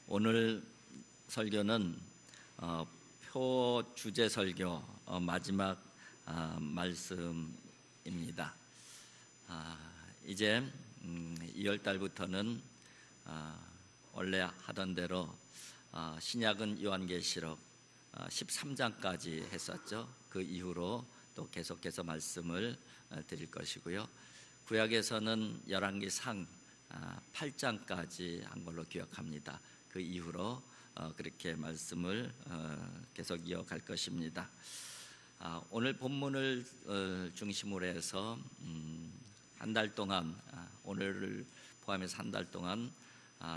오늘 설교는 표 주제 설교 마지막 말씀입니다. 이제 2월 달부터는 원래 하던 대로 신약은 요한계시록 13장까지 했었죠. 그 이후로 또 계속해서 말씀을 드릴 것이고요. 구약에서는 열왕기상 8장까지 한 걸로 기억합니다. 그 이후로 그렇게 말씀을 계속 이어갈 것입니다. 오늘 본문을 중심으로 해서 한 달 동안, 오늘을 포함해서 한 달 동안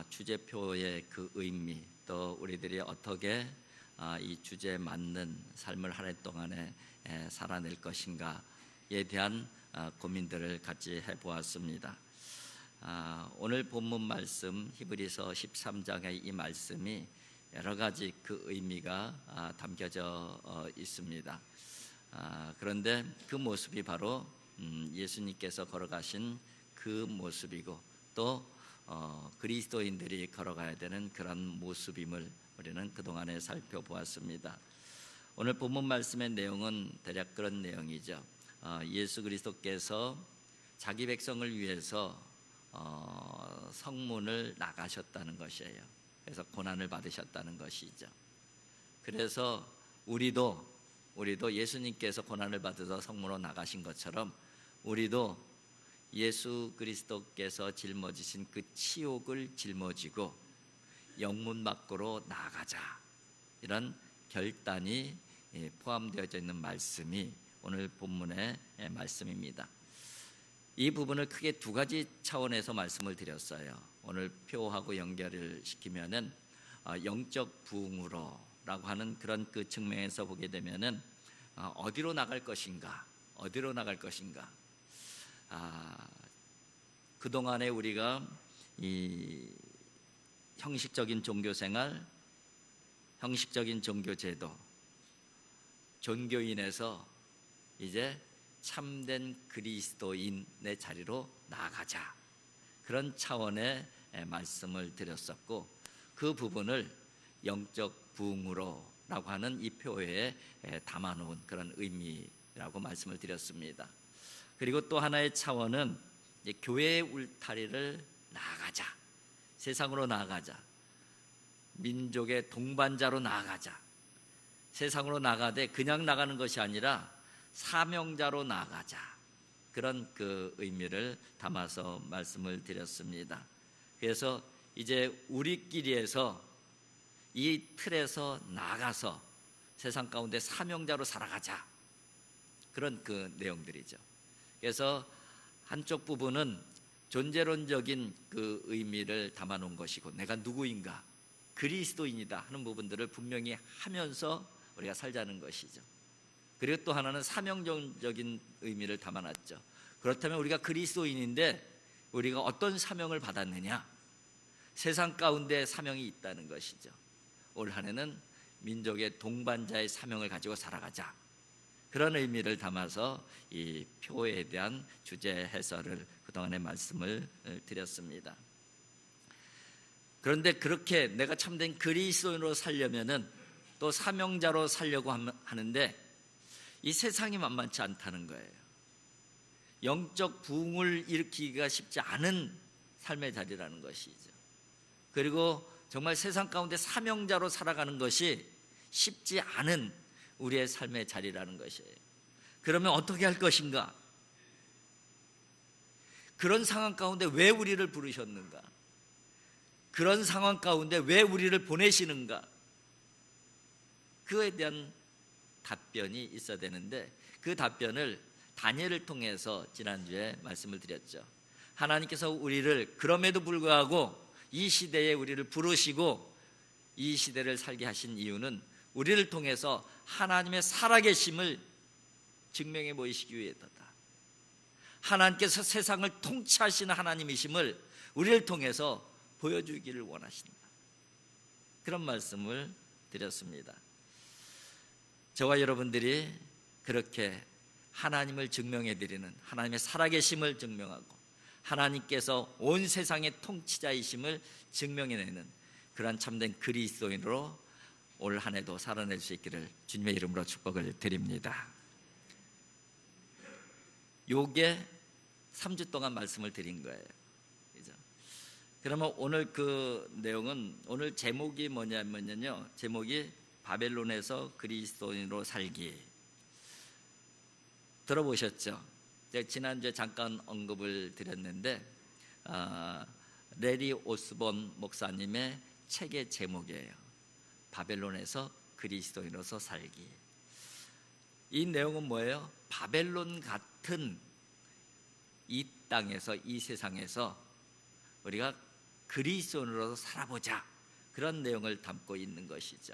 주제표의 그 의미, 또 우리들이 어떻게 이 주제에 맞는 삶을 한 해 동안에 살아낼 것인가에 대한 고민들을 같이 해보았습니다. 오늘 본문 말씀 히브리서 13장의 이 말씀이 여러 가지 그 의미가 담겨져 있습니다. 그런데 그 모습이 바로 예수님께서 걸어가신 그 모습이고 또 그리스도인들이 걸어가야 되는 그런 모습임을 우리는 그동안에 살펴보았습니다. 오늘 본문 말씀의 내용은 대략 그런 내용이죠. 예수 그리스도께서 자기 백성을 위해서 성문을 나가셨다는 것이에요. 그래서 고난을 받으셨다는 것이죠. 그래서 우리도 예수님께서 고난을 받아서 성문으로 나가신 것처럼 우리도 예수 그리스도께서 짊어지신 그 치욕을 짊어지고 영문 밖으로 나가자, 이런 결단이 포함되어져 있는 말씀이 오늘 본문의 말씀입니다. 이 부분을 크게 두 가지 차원에서 말씀을 드렸어요. 오늘 표하고 연결을 시키면은 영적 부흥으로라고 하는 그런 그 측면에서 보게 되면은 어디로 나갈 것인가, 그동안에 우리가 이 형식적인 종교생활, 형식적인 종교제도, 종교인에서 이제 참된 그리스도인의 자리로 나아가자, 그런 차원의 말씀을 드렸었고, 그 부분을 영적 부흥으로라고 하는 이 표에 담아놓은 그런 의미라고 말씀을 드렸습니다. 그리고 또 하나의 차원은 이제 교회의 울타리를 나아가자, 세상으로 나아가자, 민족의 동반자로 나아가자, 세상으로 나가되 그냥 나가는 것이 아니라 사명자로 나아가자, 그런 그 의미를 담아서 말씀을 드렸습니다. 그래서 이제 우리끼리에서 이 틀에서 나가서 세상 가운데 사명자로 살아가자, 그런 그 내용들이죠. 그래서 한쪽 부분은 존재론적인 그 의미를 담아놓은 것이고, 내가 누구인가, 그리스도인이다 하는 부분들을 분명히 하면서 우리가 살자는 것이죠. 그리고 또 하나는 사명적인 의미를 담아놨죠. 그렇다면 우리가 그리스도인인데 우리가 어떤 사명을 받았느냐, 세상 가운데 사명이 있다는 것이죠. 올 한 해는 민족의 동반자의 사명을 가지고 살아가자, 그런 의미를 담아서 이 표에 대한 주제 해설을 그동안에 말씀을 드렸습니다. 그런데 그렇게 내가 참된 그리스도인으로 살려면은 또 사명자로 살려고 하는데 이 세상이 만만치 않다는 거예요. 영적 부흥을 일으키기가 쉽지 않은 삶의 자리라는 것이죠. 그리고 정말 세상 가운데 사명자로 살아가는 것이 쉽지 않은 우리의 삶의 자리라는 것이에요. 그러면 어떻게 할 것인가? 그런 상황 가운데 왜 우리를 부르셨는가? 그런 상황 가운데 왜 우리를 보내시는가? 그에 대한 답변이 있어야 되는데, 그 답변을 다니엘을 통해서 지난주에 말씀을 드렸죠. 하나님께서 우리를 그럼에도 불구하고 이 시대에 우리를 부르시고 이 시대를 살게 하신 이유는 우리를 통해서 하나님의 살아계심을 증명해 보이시기 위해서다. 하나님께서 세상을 통치하시는 하나님이심을 우리를 통해서 보여주기를 원하신다, 그런 말씀을 드렸습니다. 저와 여러분들이 그렇게 하나님을 증명해 드리는, 하나님의 살아계심을 증명하고 하나님께서 온 세상의 통치자이심을 증명해내는 그러한 참된 그리스도인으로 올 한 해도 살아낼 수 있기를 주님의 이름으로 축복을 드립니다. 요게 3주 동안 말씀을 드린 거예요. 그죠? 그러면 오늘 그 내용은, 오늘 제목이 뭐냐면요, 제목이 바벨론에서 그리스도인으로 살기. 들어보셨죠? 제가 지난주에 잠깐 언급을 드렸는데 레리 오스본 목사님의 책의 제목이에요. 바벨론에서 그리스도인으로서 살기. 이 내용은 뭐예요? 바벨론 같은 이 땅에서, 이 세상에서 우리가 그리스도인으로서 살아보자, 그런 내용을 담고 있는 것이죠.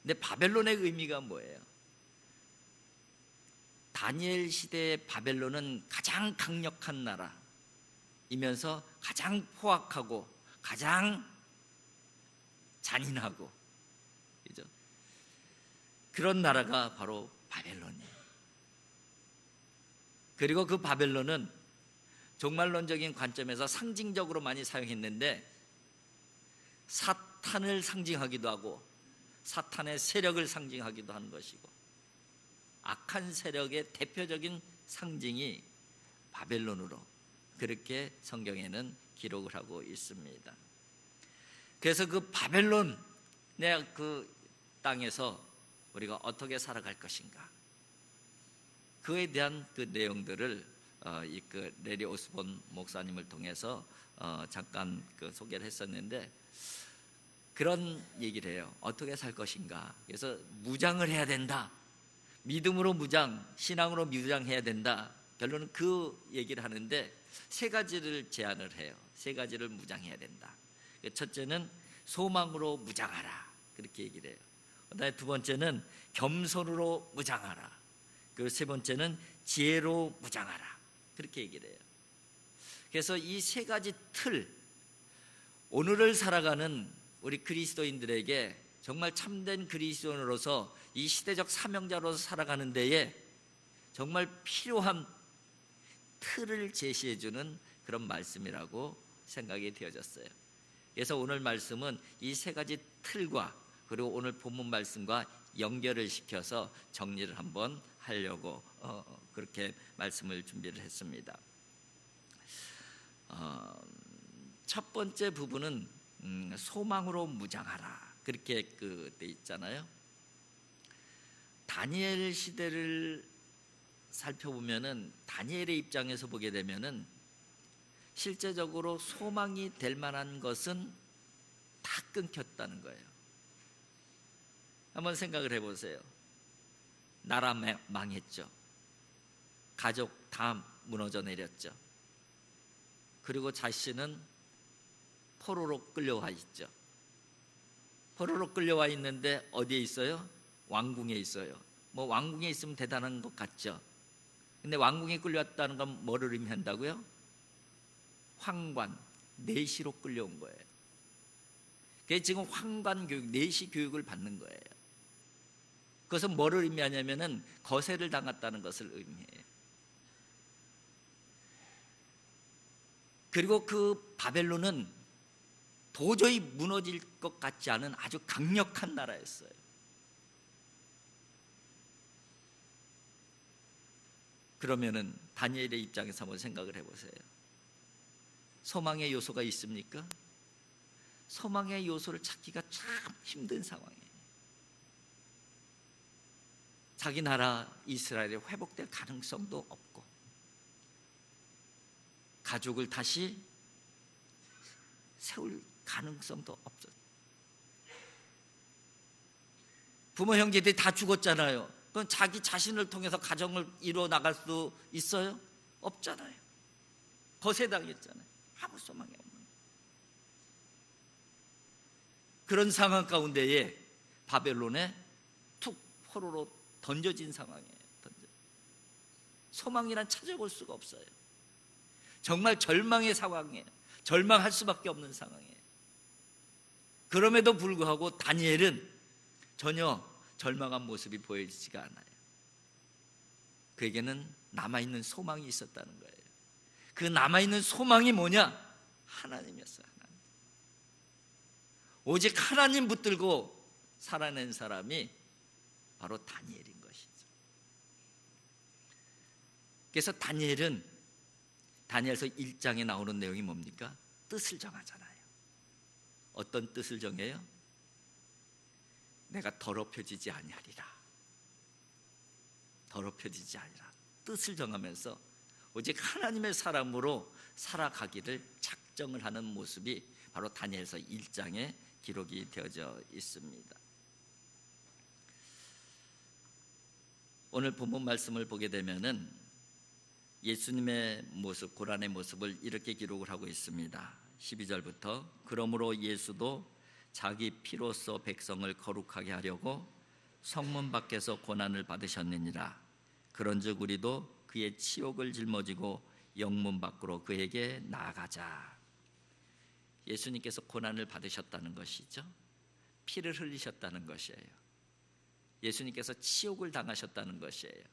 근데 바벨론의 의미가 뭐예요? 다니엘 시대의 바벨론은 가장 강력한 나라이면서 가장 포악하고 가장 잔인하고, 그죠? 그런 나라가 바로 바벨론이에요. 그리고 그 바벨론은 종말론적인 관점에서 상징적으로 많이 사용했는데, 사탄을 상징하기도 하고 사탄의 세력을 상징하기도 하는 것이고, 악한 세력의 대표적인 상징이 바벨론으로 그렇게 성경에는 기록을 하고 있습니다. 그래서 그 바벨론의 그 땅에서 우리가 어떻게 살아갈 것인가, 그에 대한 그 내용들을 그 레리 오스본 목사님을 통해서 잠깐 그 소개를 했었는데, 그런 얘기를 해요. 어떻게 살 것인가. 그래서 무장을 해야 된다, 믿음으로 무장, 신앙으로 무장해야 된다. 결론은 그 얘기를 하는데 세 가지를 제안을 해요. 세 가지를 무장해야 된다. 첫째는 소망으로 무장하라, 그렇게 얘기를 해요. 그다음에 두 번째는 겸손으로 무장하라. 그리고 세 번째는 지혜로 무장하라, 그렇게 얘기를 해요. 그래서 이 세 가지 틀, 오늘을 살아가는 우리 그리스도인들에게 정말 참된 그리스도인으로서 이 시대적 사명자로서 살아가는 데에 정말 필요한 틀을 제시해 주는 그런 말씀이라고 생각이 되어졌어요. 그래서 오늘 말씀은 이 세 가지 틀과 그리고 오늘 본문 말씀과 연결을 시켜서 정리를 한번 하려고 그렇게 말씀을 준비를 했습니다. 첫 번째 부분은 소망으로 무장하라, 그렇게 돼 있잖아요. 다니엘 시대를 살펴보면은, 다니엘의 입장에서 보게 되면은 실제적으로 소망이 될 만한 것은 다 끊겼다는 거예요. 한번 생각을 해보세요. 나라 망했죠. 가족 다 무너져 내렸죠. 그리고 자신은 포로로 끌려와 있죠. 포로로 끌려와 있는데 어디에 있어요? 왕궁에 있어요. 뭐 왕궁에 있으면 대단한 것 같죠. 근데 왕궁에 끌려왔다는 건 뭐를 의미한다고요? 황관, 내시로 끌려온 거예요. 그게 지금 황관 교육, 내시 교육을 받는 거예요. 그것은 뭐를 의미하냐면은 거세를 당했다는 것을 의미해요. 그리고 그 바벨론은 도저히 무너질 것 같지 않은 아주 강력한 나라였어요. 그러면은 다니엘의 입장에서 한번 생각을 해보세요. 소망의 요소가 있습니까? 소망의 요소를 찾기가 참 힘든 상황이에요. 자기 나라 이스라엘이 회복될 가능성도 없고, 가족을 다시 세울 가능성도 없죠. 부모 형제들이 다 죽었잖아요. 그럼 자기 자신을 통해서 가정을 이루어 나갈 수 있어요? 없잖아요. 거세당했잖아요. 아무 소망이 없는 그런 상황 가운데에 바벨론에 툭 포로로 던져진 상황이에요. 소망이란 찾아볼 수가 없어요. 정말 절망의 상황이에요. 절망할 수밖에 없는 상황이에요. 그럼에도 불구하고 다니엘은 전혀 절망한 모습이 보여지지가 않아요. 그에게는 남아있는 소망이 있었다는 거예요. 그 남아있는 소망이 뭐냐? 하나님이었어요. 하나님. 오직 하나님 붙들고 살아낸 사람이 바로 다니엘인 것이죠. 그래서 다니엘서 1장에 나오는 내용이 뭡니까? 뜻을 정하잖아요. 어떤 뜻을 정해요? 내가 더럽혀지지 아니하리라. 더럽혀지지 아니라 뜻을 정하면서 오직 하나님의 사람으로 살아가기를 작정을 하는 모습이 바로 다니엘서 1장에 기록이 되어져 있습니다. 오늘 본문 말씀을 보게 되면은 예수님의 모습, 고난의 모습을 이렇게 기록을 하고 있습니다. 12절부터 그러므로 예수도 자기 피로써 백성을 거룩하게 하려고 성문 밖에서 고난을 받으셨느니라. 그런즉 우리도 그의 치욕을 짊어지고 영문 밖으로 그에게 나아가자. 예수님께서 고난을 받으셨다는 것이죠. 피를 흘리셨다는 것이에요. 예수님께서 치욕을 당하셨다는 것이에요.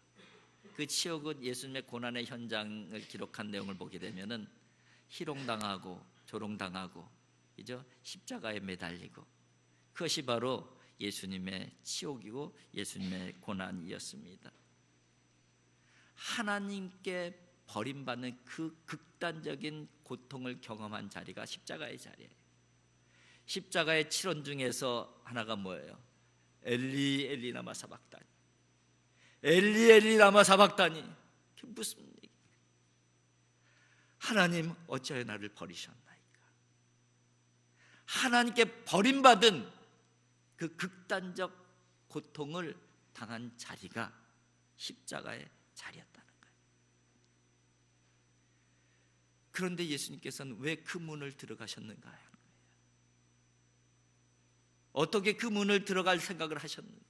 그 치욕은 예수님의 고난의 현장을 기록한 내용을 보게 되면은 희롱당하고 조롱당하고 그죠? 십자가에 매달리고, 그것이 바로 예수님의 치욕이고 예수님의 고난이었습니다. 하나님께 버림받는 그 극단적인 고통을 경험한 자리가 십자가의 자리예요. 십자가의 치론 중에서 하나가 뭐예요? 엘리 엘리 라마 사박다니, 엘리 엘리 라마 사박다니. 그게 무슨 얘기예요? 하나님 어찌하여 나를 버리셨나이까? 하나님께 버림받은 그 극단적 고통을 당한 자리가 십자가의 자리였다는 거예요. 그런데 예수님께서는 왜 그 문을 들어가셨는가 하는 거예요. 어떻게 그 문을 들어갈 생각을 하셨는가?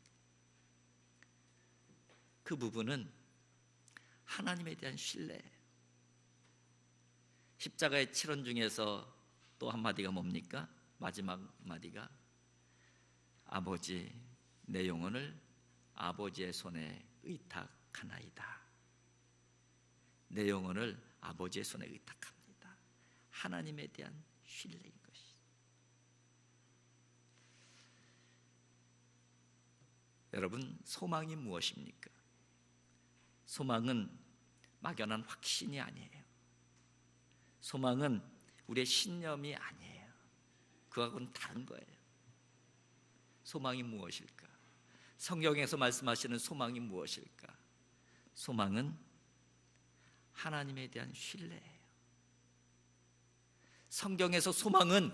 그 부분은 하나님에 대한 신뢰예요. 십자가의 치론 중에서 또 한마디가 뭡니까? 마지막 마디가 아버지, 내 영혼을 아버지의 손에 의탁하나이다. 내 영혼을 아버지의 손에 의탁합니다. 하나님에 대한 신뢰인 것이. 여러분, 소망이 무엇입니까? 소망은 막연한 확신이 아니에요. 소망은 우리의 신념이 아니에요. 그하고는 다른 거예요. 소망이 무엇일까? 성경에서 말씀하시는 소망이 무엇일까? 소망은 하나님에 대한 신뢰예요. 성경에서 소망은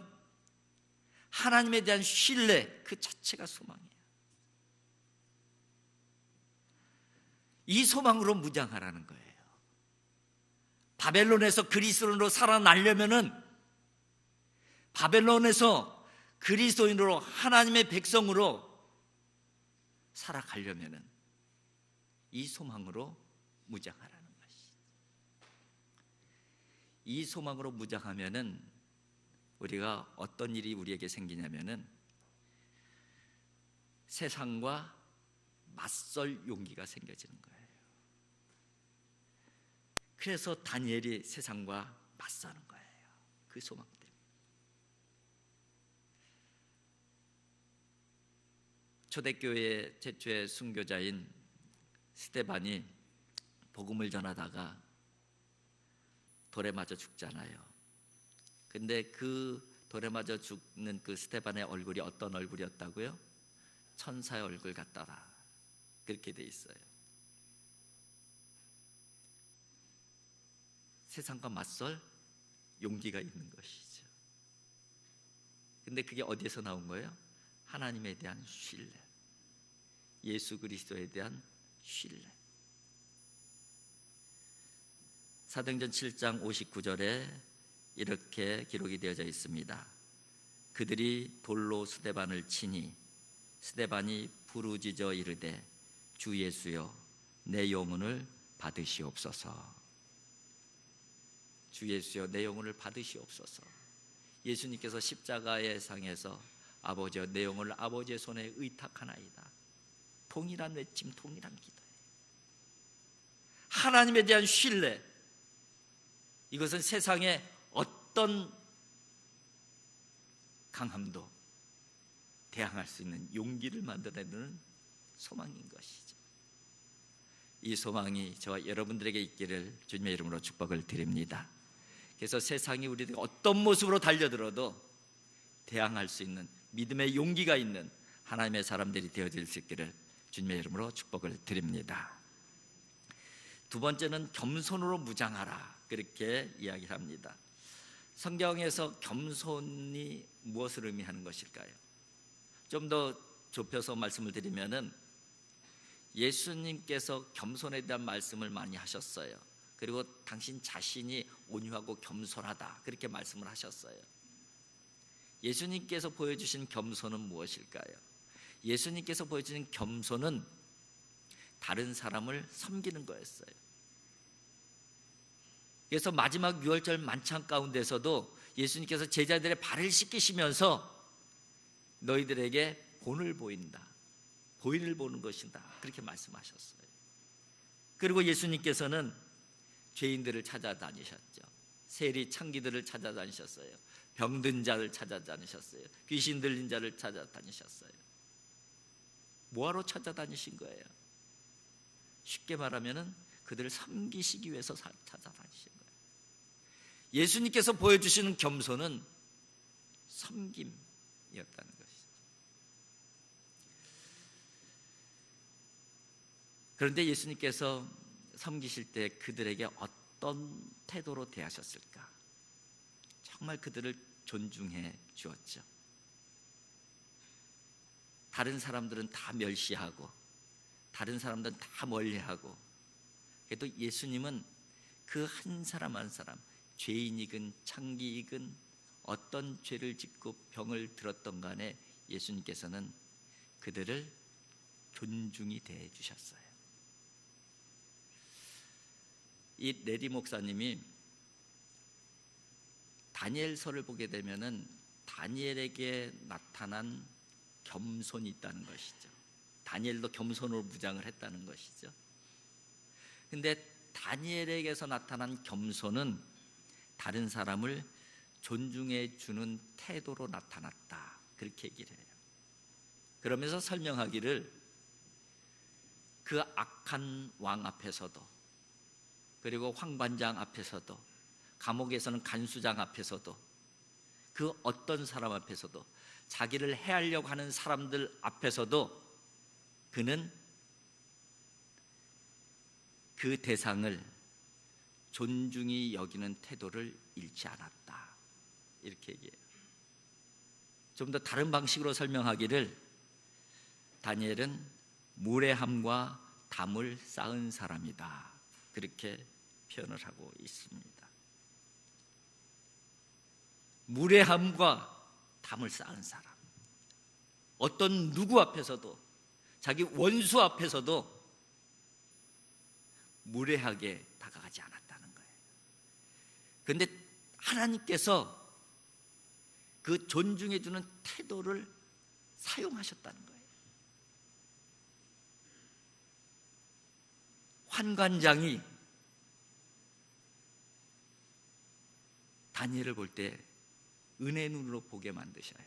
하나님에 대한 신뢰 그 자체가 소망이에요. 이 소망으로 무장하라는 거예요. 바벨론에서 그리스도인으로 살아나려면은, 바벨론에서 그리스도인으로 하나님의 백성으로 살아가려면은 이 소망으로 무장하라는 것이죠. 이 소망으로 무장하면은 우리가 어떤 일이 우리에게 생기냐면은 세상과 맞설 용기가 생겨지는 거예요. 그래서 다니엘이 세상과 맞서는 거예요. 그 소망 때문에. 초대교회 최초의 순교자인 스데반이 복음을 전하다가 돌에 맞아 죽잖아요. 근데 그 돌에 맞아 죽는 그 스데반의 얼굴이 어떤 얼굴이었다고요? 천사의 얼굴 같더라. 그렇게 돼 있어요. 세상과 맞설 용기가 있는 것이죠. 근데 그게 어디에서 나온 거예요? 하나님에 대한 신뢰, 예수 그리스도에 대한 신뢰. 사도행전 7장 59절에 이렇게 기록이 되어져 있습니다. 그들이 돌로 스데반을 치니 스데반이 부르짖어 이르되 주 예수여 내 영혼을 받으시옵소서. 주 예수여 내 영혼을 받으시옵소서. 예수님께서 십자가의 상에서 아버지여 내 영혼을 아버지의 손에 의탁하나이다. 동일한 외침, 동일한 기도예요. 하나님에 대한 신뢰, 이것은 세상의 어떤 강함도 대항할 수 있는 용기를 만들어내는 소망인 것이죠. 이 소망이 저와 여러분들에게 있기를 주님의 이름으로 축복을 드립니다. 그래서 세상이 우리에게 어떤 모습으로 달려들어도 대항할 수 있는 믿음의 용기가 있는 하나님의 사람들이 되어질 수 있기를 주님의 이름으로 축복을 드립니다. 두 번째는 겸손으로 무장하라, 그렇게 이야기를 합니다. 성경에서 겸손이 무엇을 의미하는 것일까요? 좀 더 좁혀서 말씀을 드리면은 예수님께서 겸손에 대한 말씀을 많이 하셨어요. 그리고 당신 자신이 온유하고 겸손하다, 그렇게 말씀을 하셨어요. 예수님께서 보여주신 겸손은 무엇일까요? 예수님께서 보여주신 겸손은 다른 사람을 섬기는 거였어요. 그래서 마지막 유월절 만찬 가운데서도 예수님께서 제자들의 발을 씻기시면서 너희들에게 본을 보인다, 보인을 보는 것이다, 그렇게 말씀하셨어요. 그리고 예수님께서는 죄인들을 찾아다니셨죠. 세리 창기들을 찾아다니셨어요. 병든 자를 찾아다니셨어요. 귀신 들린 자를 찾아다니셨어요. 뭐하러 찾아다니신 거예요? 쉽게 말하면 그들을 섬기시기 위해서 찾아다니신 거예요. 예수님께서 보여주시는 겸손은 섬김이었다는 것이죠. 그런데 예수님께서 섬기실 때 그들에게 어떤 태도로 대하셨을까? 정말 그들을 존중해 주었죠. 다른 사람들은 다 멸시하고 다른 사람들은 다 멀리하고, 그래도 예수님은 그 한 사람 한 사람, 죄인이건 창기이건 어떤 죄를 짓고 병을 들었던 간에 예수님께서는 그들을 존중히 대해 주셨어요. 이 레리 목사님이 다니엘서를 보게 되면은 다니엘에게 나타난 겸손이 있다는 것이죠. 다니엘도 겸손으로 무장을 했다는 것이죠. 근데 다니엘에게서 나타난 겸손은 다른 사람을 존중해 주는 태도로 나타났다, 그렇게 얘기를 해요. 그러면서 설명하기를 그 악한 왕 앞에서도, 그리고 황관장 앞에서도, 감옥에서는 간수장 앞에서도, 그 어떤 사람 앞에서도, 자기를 해하려고 하는 사람들 앞에서도 그는 그 대상을 존중히 여기는 태도를 잃지 않았다, 이렇게 얘기해요. 좀 더 다른 방식으로 설명하기를 다니엘은 무례함과 담을 쌓은 사람이다, 그렇게 표현을 하고 있습니다. 무례함과 담을 쌓은 사람, 어떤 누구 앞에서도, 자기 원수 앞에서도 무례하게 다가가지 않았다는 거예요. 그런데 하나님께서 그 존중해 주는 태도를 사용하셨다는 거예요. 환관장이 다니엘을 볼 때 은혜 눈으로 보게 만드셔요.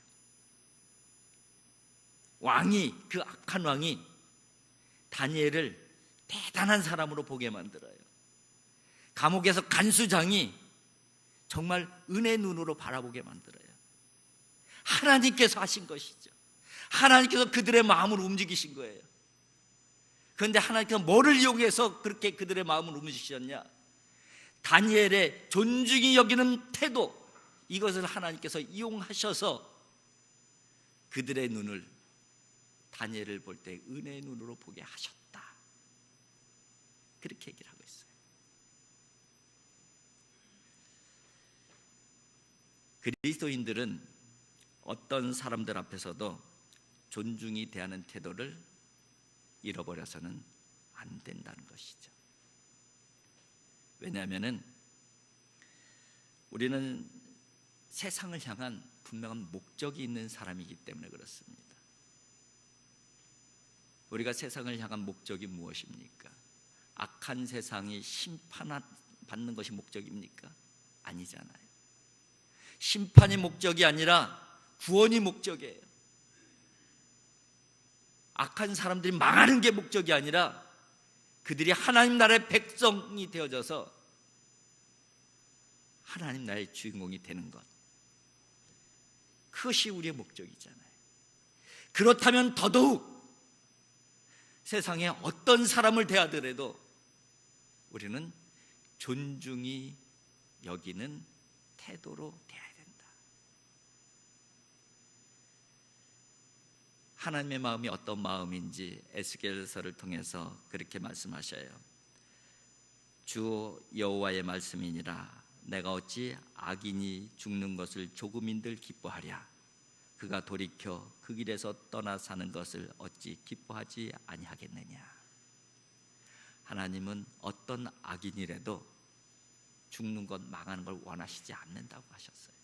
왕이, 그 악한 왕이 다니엘을 대단한 사람으로 보게 만들어요. 감옥에서 간수장이 정말 은혜 눈으로 바라보게 만들어요. 하나님께서 하신 것이죠. 하나님께서 그들의 마음을 움직이신 거예요. 그런데 하나님께서 뭐를 이용해서 그렇게 그들의 마음을 움직이셨냐? 다니엘의 존중이 여기는 태도, 이것을 하나님께서 이용하셔서 그들의 눈을, 다니엘을 볼 때 은혜의 눈으로 보게 하셨다, 그렇게 얘기를 하고 있어요. 그리스도인들은 어떤 사람들 앞에서도 존중이 대하는 태도를 잃어버려서는 안 된다는 것이죠. 왜냐하면 우리는 세상을 향한 분명한 목적이 있는 사람이기 때문에 그렇습니다. 우리가 세상을 향한 목적이 무엇입니까? 악한 세상이 심판받는 것이 목적입니까? 아니잖아요. 심판이 목적이 아니라 구원이 목적이에요. 악한 사람들이 망하는 게 목적이 아니라 그들이 하나님 나라의 백성이 되어져서 하나님 나라의 주인공이 되는 것, 그것이 우리의 목적이잖아요. 그렇다면 더더욱 세상에 어떤 사람을 대하더라도 우리는 존중이 여기는 태도로 대해야 된다. 하나님의 마음이 어떤 마음인지 에스겔서를 통해서 그렇게 말씀하셔요. 주 여호와의 말씀이니라. 내가 어찌 악인이 죽는 것을 조금인들 기뻐하랴. 그가 돌이켜 그 길에서 떠나 사는 것을 어찌 기뻐하지 아니하겠느냐. 하나님은 어떤 악인이라도 죽는 것, 망하는 걸 원하시지 않는다고 하셨어요.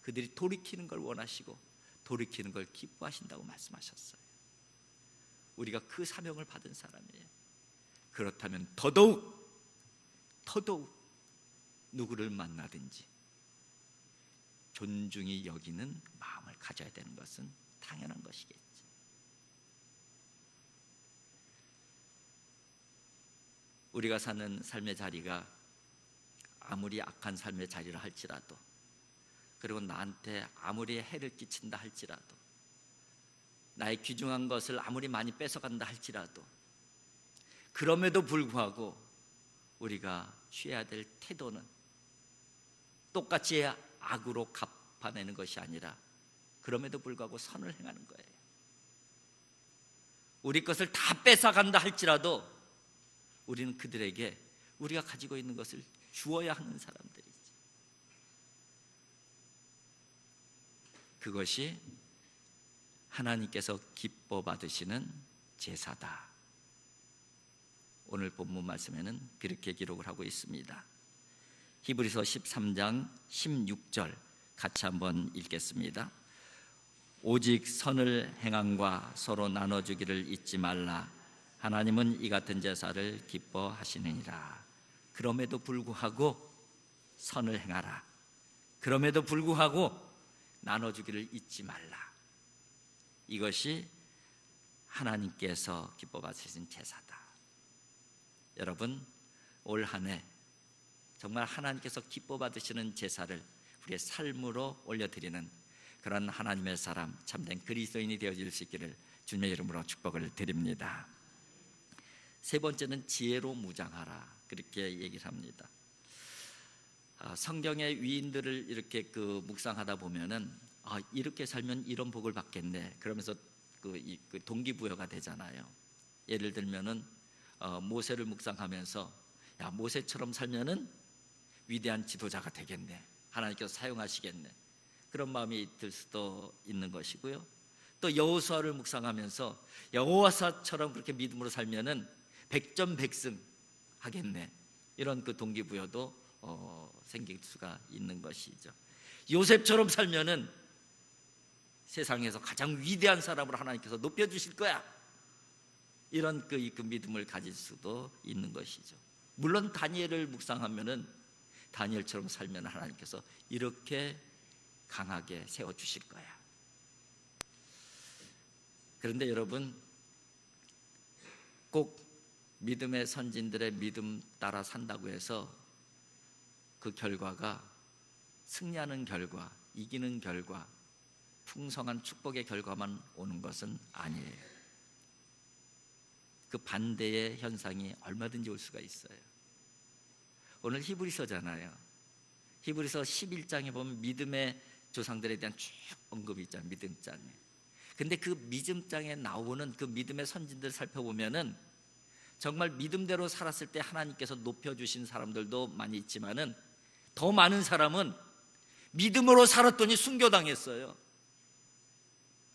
그들이 돌이키는 걸 원하시고 돌이키는 걸 기뻐하신다고 말씀하셨어요. 우리가 그 사명을 받은 사람이에요. 그렇다면 더더욱 누구를 만나든지 존중이 여기는 마음을 가져야 되는 것은 당연한 것이겠지. 우리가 사는 삶의 자리가 아무리 악한 삶의 자리를 할지라도, 그리고 나한테 아무리 해를 끼친다 할지라도, 나의 귀중한 것을 아무리 많이 뺏어간다 할지라도, 그럼에도 불구하고 우리가 취해야 될 태도는 똑같이 악으로 갚아내는 것이 아니라 그럼에도 불구하고 선을 행하는 거예요. 우리 것을 다 뺏어간다 할지라도 우리는 그들에게 우리가 가지고 있는 것을 주어야 하는 사람들이지. 그것이 하나님께서 기뻐 받으시는 제사다. 오늘 본문 말씀에는 그렇게 기록을 하고 있습니다. 히브리서 13장 16절 같이 한번 읽겠습니다. 오직 선을 행함과 서로 나눠주기를 잊지 말라. 하나님은 이 같은 제사를 기뻐하시느니라. 그럼에도 불구하고 선을 행하라. 그럼에도 불구하고 나눠주기를 잊지 말라. 이것이 하나님께서 기뻐 받으신 제사다. 여러분, 올 한 해 정말 하나님께서 기뻐 받으시는 제사를 우리의 삶으로 올려드리는 그런 하나님의 사람, 참된 그리스도인이 되어질 수 있기를 주님의 이름으로 축복을 드립니다. 세 번째는 지혜로 무장하라, 그렇게 얘기를 합니다. 성경의 위인들을 이렇게 묵상하다 보면은 이렇게 살면 이런 복을 받겠네, 그러면서 그 동기부여가 되잖아요. 예를 들면은 모세를 묵상하면서 야, 모세처럼 살면은 위대한 지도자가 되겠네, 하나님께서 사용하시겠네, 그런 마음이 들 수도 있는 것이고요. 또 여호수아를 묵상하면서 여호수아처럼 그렇게 믿음으로 살면은 백전백승 하겠네, 이런 그 동기부여도 생길 수가 있는 것이죠. 요셉처럼 살면은 세상에서 가장 위대한 사람으로 하나님께서 높여주실 거야, 이런 그 믿음을 가질 수도 있는 것이죠. 물론 다니엘을 묵상하면은 다니엘처럼 살면 하나님께서 이렇게 강하게 세워주실 거야. 그런데 여러분, 꼭 믿음의 선진들의 믿음 따라 산다고 해서 그 결과가 승리하는 결과, 이기는 결과, 풍성한 축복의 결과만 오는 것은 아니에요. 그 반대의 현상이 얼마든지 올 수가 있어요. 오늘 히브리서잖아요. 히브리서 11장에 보면 믿음의 조상들에 대한 쭉 언급이 있잖아요. 믿음장에. 근데 그 믿음장에 나오는 그 믿음의 선진들 살펴보면은 정말 믿음대로 살았을 때 하나님께서 높여주신 사람들도 많이 있지만은 더 많은 사람은 믿음으로 살았더니 순교당했어요.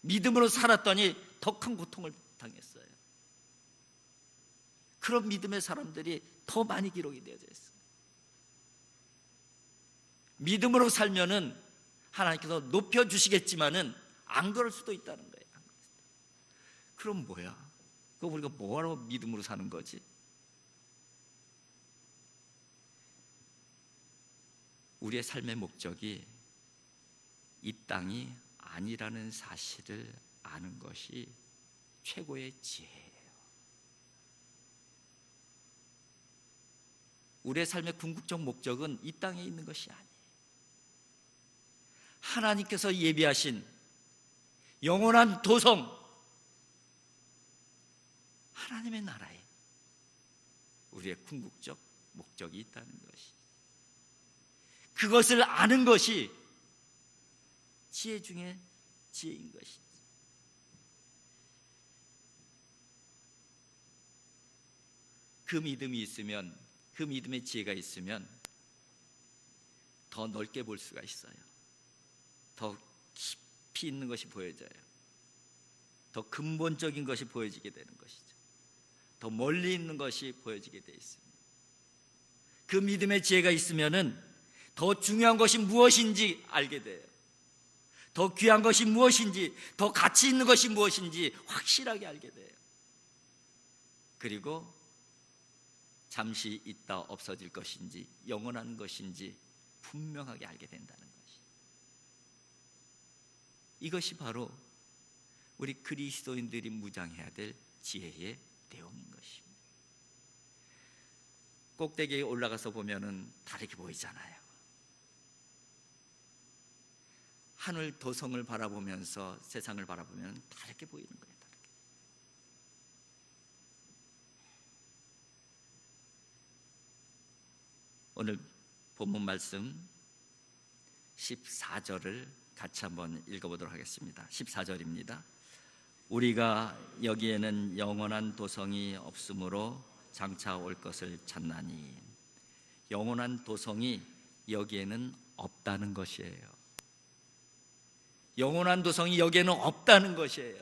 믿음으로 살았더니 더 큰 고통을 당했어요. 그런 믿음의 사람들이 더 많이 기록이 되어져 있어요. 믿음으로 살면은 하나님께서 높여주시겠지만은 안 그럴 수도 있다는 거예요. 그럼 뭐야? 그럼 우리가 뭐하러 믿음으로 사는 거지? 우리의 삶의 목적이 이 땅이 아니라는 사실을 아는 것이 최고의 지혜예요. 우리의 삶의 궁극적 목적은 이 땅에 있는 것이 아니에요. 하나님께서 예비하신 영원한 도성, 하나님의 나라에 우리의 궁극적 목적이 있다는 것이, 그것을 아는 것이 지혜 중에 지혜인 것이지. 그 믿음이 있으면, 그 믿음의 지혜가 있으면 더 넓게 볼 수가 있어요. 더 깊이 있는 것이 보여져요. 더 근본적인 것이 보여지게 되는 것이죠. 더 멀리 있는 것이 보여지게 되어 있습니다. 그 믿음의 지혜가 있으면은 더 중요한 것이 무엇인지 알게 돼요. 더 귀한 것이 무엇인지, 더 가치 있는 것이 무엇인지 확실하게 알게 돼요. 그리고 잠시 있다 없어질 것인지 영원한 것인지 분명하게 알게 된다는 것이, 이것이 바로 우리 그리스도인들이 무장해야 될 지혜의 내용인 것입니다. 꼭대기에 올라가서 보면은 다르게 보이잖아요. 하늘 도성을 바라보면서 세상을 바라보면 다르게 보이는 거예요. 다르게. 오늘 본문 말씀 14절을 같이 한번 읽어보도록 하겠습니다. 14절입니다. 우리가 여기에는 영원한 도성이 없으므로 장차 올 것을 찾나니. 영원한 도성이 여기에는 없다는 것이에요. 영원한 도성이 여기에는 없다는 것이에요.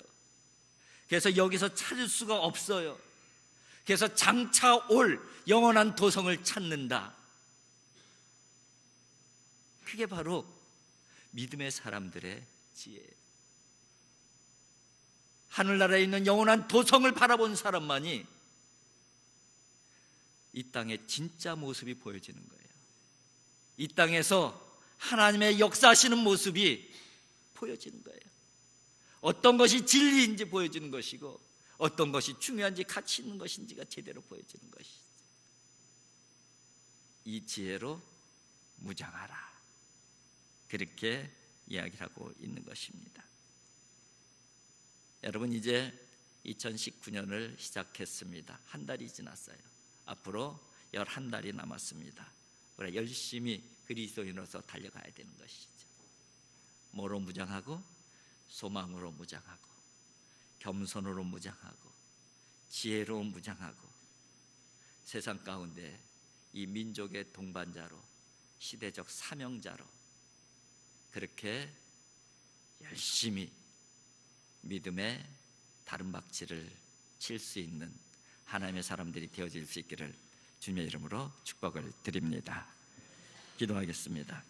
그래서 여기서 찾을 수가 없어요. 그래서 장차 올 영원한 도성을 찾는다. 그게 바로 믿음의 사람들의 지혜예요. 하늘나라에 있는 영원한 도성을 바라본 사람만이 이 땅의 진짜 모습이 보여지는 거예요. 이 땅에서 하나님의 역사하시는 모습이 보여지는 거예요. 어떤 것이 진리인지 보여지는 것이고, 어떤 것이 중요한지 가치 있는 것인지가 제대로 보여지는 것이죠. 이 지혜로 무장하라, 그렇게 이야기를 하고 있는 것입니다. 여러분, 이제 2019년을 시작했습니다. 한 달이 지났어요. 앞으로 11달이 남았습니다. 우리가 열심히 그리스도인으로서 달려가야 되는 것이죠. 뭐로 무장하고? 소망으로 무장하고, 겸손으로 무장하고, 지혜로 무장하고, 세상 가운데 이 민족의 동반자로, 시대적 사명자로 그렇게 열심히 믿음의 다름박질을 칠 수 있는 하나님의 사람들이 되어질 수 있기를 주님의 이름으로 축복을 드립니다. 기도하겠습니다.